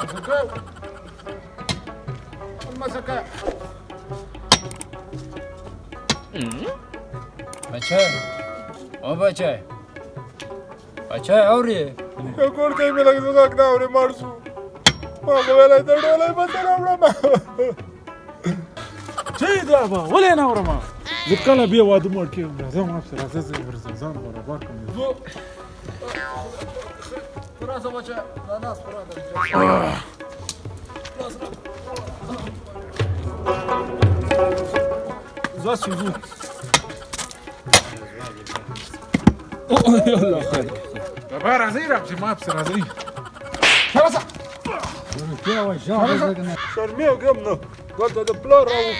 مسكه المسكه بچه او بچه اوري کور کې مې لګ زګ دا اوري مارسو ما ویلای ته ډولای په سره وړم چې دا به ولې نه اورم زه کله بیا واده مړ کېږم راځم افسر راځه ورځم ځان برابر کړم زه راځه بچه دا ناس راځه زه سوزو يلا خير بابا راځي راځي ما افسر راځي راځه بیا وای شرمې وګم نو ګوته د پلار راو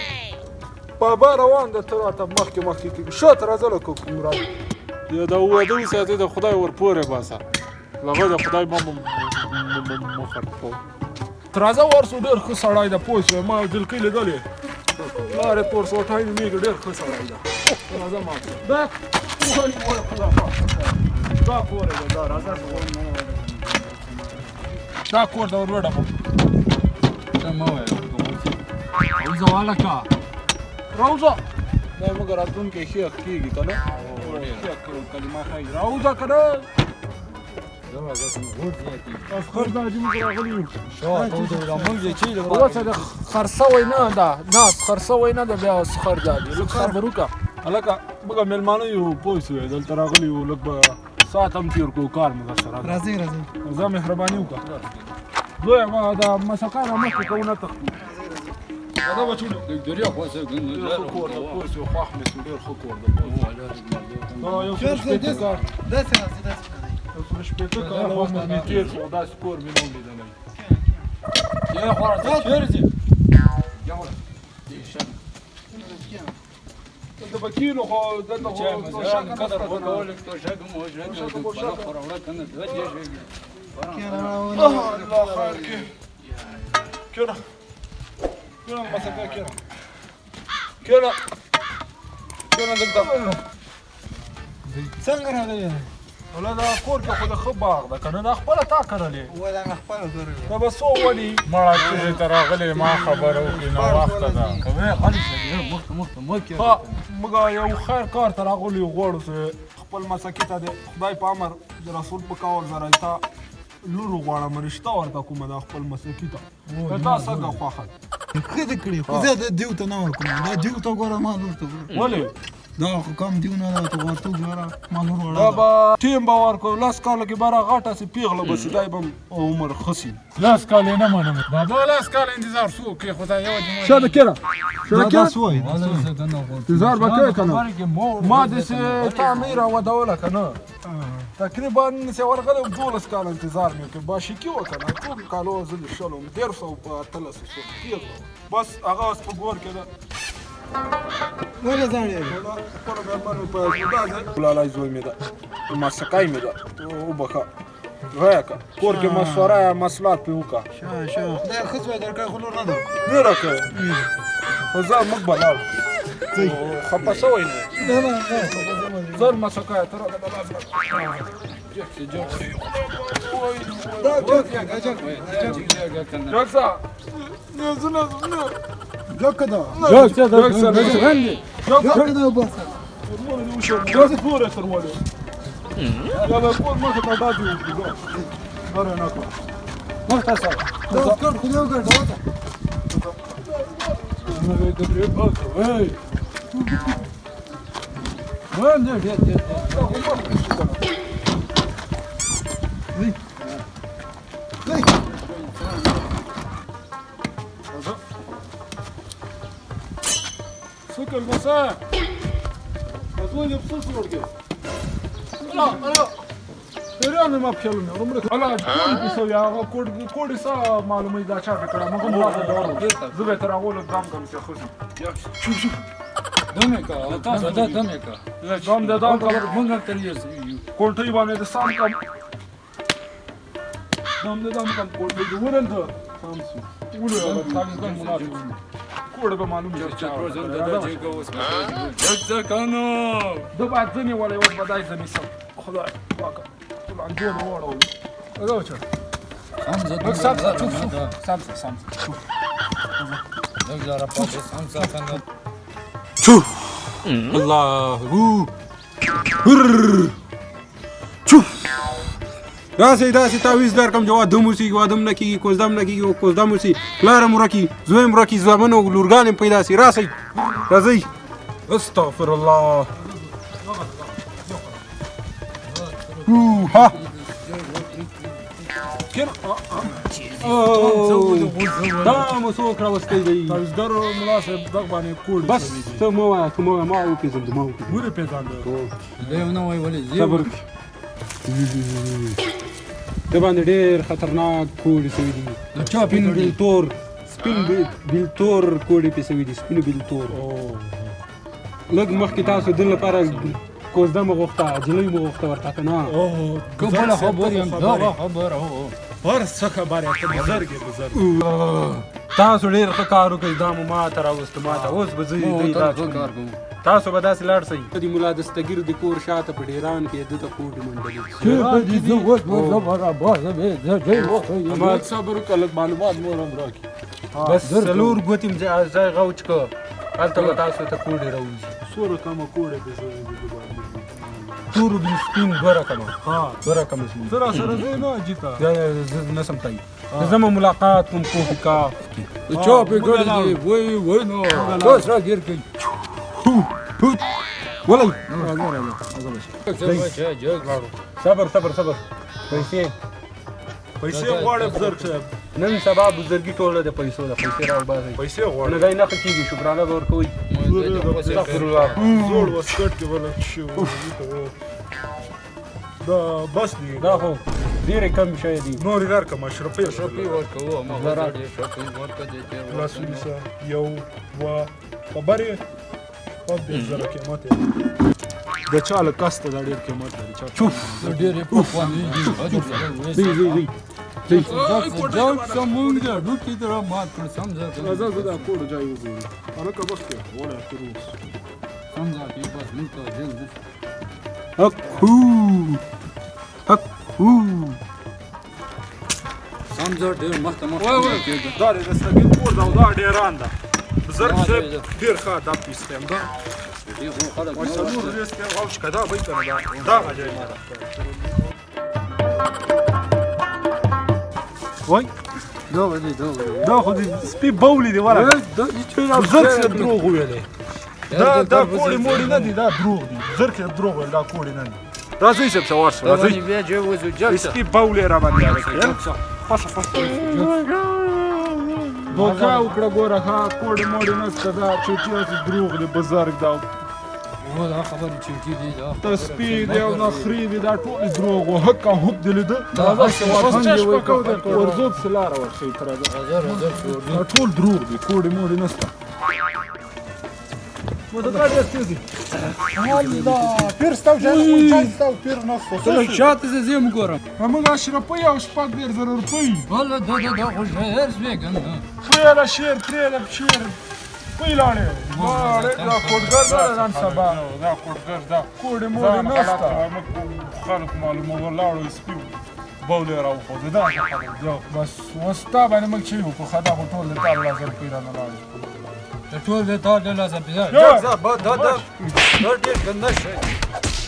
بابا روان د تر ته مخکې کې شاته راځه له کوم را یا دا واده وساتې د خدای ورپورې باسه لغه د خدای ما مخر کو ترازه ورسو ډېر ښه سړی ده پوه شوې ما جلکۍ لیدلې لارې تور سوټای نومېږي ډېر ښه سړی ده راځه ما دا کور یې ده دا راځه دا کور د ور وډه روزه والا کا روزه دا موږ راتلونکی ښه کېږي که نه ښه کلمه ښایي روزه که نه افخر دا چې موږ راغلي یو اوسه د خرڅوی نه ده ناس خرڅوی نه ده بیا خر دا دي لږ صبر وکړه هلکه موږ مېلمانه یو پوه شوې دلته راغلي یو لږ به ساعت هم تېر کړو کار مو درسره راځئ زه مهرباني وکړه زویه ما دا مسقه را مخکې کوو نه تښتو دا بچوړو دریا خواسه ډېر ښه کور ده پوه شوې خوښ مې شو ډېر ښه کور ده دا یو څو شپېته کار داسې راځئ یو څو شپېته کاله عمر مې تېر شو داسې کور مې نه و لیدلی یا خورا چیرې د بکیلو خو دلته خو مزران قدر وکول تو شګم او شګم په خور وړه کنه د دې شګ الله خیر کې کېنه مسکه کېنه دلته څنګه راغلی ولا دا کور کې خو د ښه باغ ده که نه دا خپله تا کرلې ولا مې خپله کرلې دا به څو ولي مړه چې ته راغلی ما خبره وکړې ناوخته ده کوي غلی شه مخ ها موږ یو خیر کار ته راغلي یو غواړو چې خپل مسکي ته د خدای په امر د رسول په قول سره تا لور غواړم رشته ورته کومه د خپل مسکي ته تا څنګه خوښه ښه دې کړي خو زه د دیو ته نه ورکوم دا دیو ته ګوره ما لور ته ګوره ولې دا خو کم دیو نه ده ته ورتوب لره ما لور دا وړه به ټیم به ورکړو لس کاله کې به را غټه سي پیغله به سي دی به عمر ښه سي لاس کالې نه منم بابا لاس کاله انتظار شو کې خدای یو دې شاده کېره دا سوی انتظار به کوې که نه ما داسې تعمیر ودوله که نه تقریبا چې ورغلی 12 کاله انتظار مې وکړ باشکي وه که نه ټول کالو زه د شلو 1313 پیغله بس هغه اوس په ګور کې ده ولې ځاړې خپله مېرمن مې په دا ځای ولالای زوی مې ده مسکی مې ده وبخه غیا که کور کې مشوره یا مصلحت پرې وکړه شه خدای ښه سوی درکړی خو لور نه ده نه راکوې خو زه موږ به لاړو خفه شوی نه زر مسکی ته راځه جاکسا نه زه نه جوکه ده جاکسا جوکه ده وباسه ورمونه دې وشو جاکسا پورې تر ولې یا به کور مخې ته دا دې وکړي لرې نه کړه مخته سه دا اوس کړ خو دې وګړه وته نه به درې پاکه وای وای نه دې سكر مساء أزول يبصص ورقة لا ترى ما بخلوني عمرك لا كل بيسوي هذا كل سا معلومة إذا شافك كلام ما هم هذا دورو زبي ترى أقول لك دام كم تأخذي شوف دمکا تاسو دا دمکا دام ده دام كم مونږ ترې كل تي بانه ده سام كم دام ده دام كم كل تي ورن ده سامسي ولا كم كم مناسب کوړه به معلوم چې پروژن د دې کوس ځکه کنو د بعد ځنی ولا یو بدای ځنی سم خدای پاک ټول انجو نو وړو راځه لږ سم شه چوپ شو سم شه شوف الله شوف راسي داسي تعويض درکم جواد دموسی وادم نکی کوزدم نکی کوزدم موسی لارم ورکی زویم ورکی زمانو لورگانم پیدا سی راسي راسي استغفر الله ها كيف دا مسوک راوستی دی تاویزګر مناسب دغه باندې کوډ بس ته مو ما او کې زم ما او کې ګوره پیژاند صبر د باندې ډېر خطرناک کوډ سوي دي سپین بیلتور سپین بیلتور کوډ په سوي دي سپین بیلتور لږ مخکې تاسو د لپاره کوزده مو غوښته جلوی مو غوښته ورته کنه قبل خبر یم دا خبر هو هر څه خبره ته بزرګي بزرګ تاسو ډېر ښه کار وکړئ دا مو ما ته راوست ما ته اوس به زه تاسو به داسې لاړ شئ د ملا دستګیر د کور شاته په ډیران کې د ته کوډ منډلې صبر وکړه لږ معلومات مور هم راکړي بس څلور ګوتې ځای غوچ که هلته به تاسو ته کوډې راوځي سوره کمه کوډه به زه تور بل سپین دوه رقمه ها دوه رقمه سپین سره سره زه نه جیتا زه نه سم تایي زما ملاقات کوم کوفي کاف کې چا په ګړې دی وای نو تاسو را ګیر کړئ ولای صبر صبر پیسې غواړم بزرګ صاحب نن سبا بزرګي ټوله د پیسو د پیسې راوباسئ پیسې غواړم نه غي نه کېږي شکرانه به ورکوئ استغفر الله زوړ وسکټ کې ولا شو دا بس دی دا خو ډېرې کم شی دي نور غیر کما شرفي ورکوه ما غواړم شپې ورکړه دې لاسونی سره یو وا خبرې او د زړه قیمت د چا له کاسته دا ډېر قیمت لري چا چوف ډېرې په خوانې زی جاو سمون دا ډوکی درا مات کړ سمجا زه دا کوډ ځای وګورم هغه بس کې ولا تروس سمجا کې بس موږ ته جن هکو سمجا ډېر مخته دا د ستګین کور دا ډېران ده بزرګ صاحب ډېر ښه دا پیستم دا خلک څلور ریس کې غوښ کدا به کنه دا عجیب وای دا خو دې سپي بولې دی ولا بزرګ صاحب دروغ ویلې دا کوړی موړی نه دي دا دروغ دي بزرګ صاحب دروغ ویل دا کوړی نه دي راځي صاحب سوار راځي بیا جو وځو جګ سپي بولې را باندې راځي خوښه دوکا وکړه ګوره ها کوړی موړی نشته دا چې دروغ دی بزرګ دا و دا خبرې چې دي دا ته سپي دی او نخري دی دا ټول دروغ و حق حق دی لیده دا ورزوب سلاره ورشي تر دا ټول دروغ دی کوړی موړی نشته ودا ډېر څه دي الله پیر ستو جان ستو پیر نشته ته شاته زم ګورم موږ اشرفي او شپږ ډېر ضرور پي والله دا خو شهر سويګن پریلا شیر پریلا شیر پیلاړې دا کوډګر دا نن سبا دا کوډګر دا کوډ مور نشته خلک معلومه ولاړو سپي بولې راو خو دا بس وستا باندې مګ چي په خدا په ټول د تعالی لازم پیرانه لاړ ټول د تا د لازم پیدا دا ډېر ګنده شي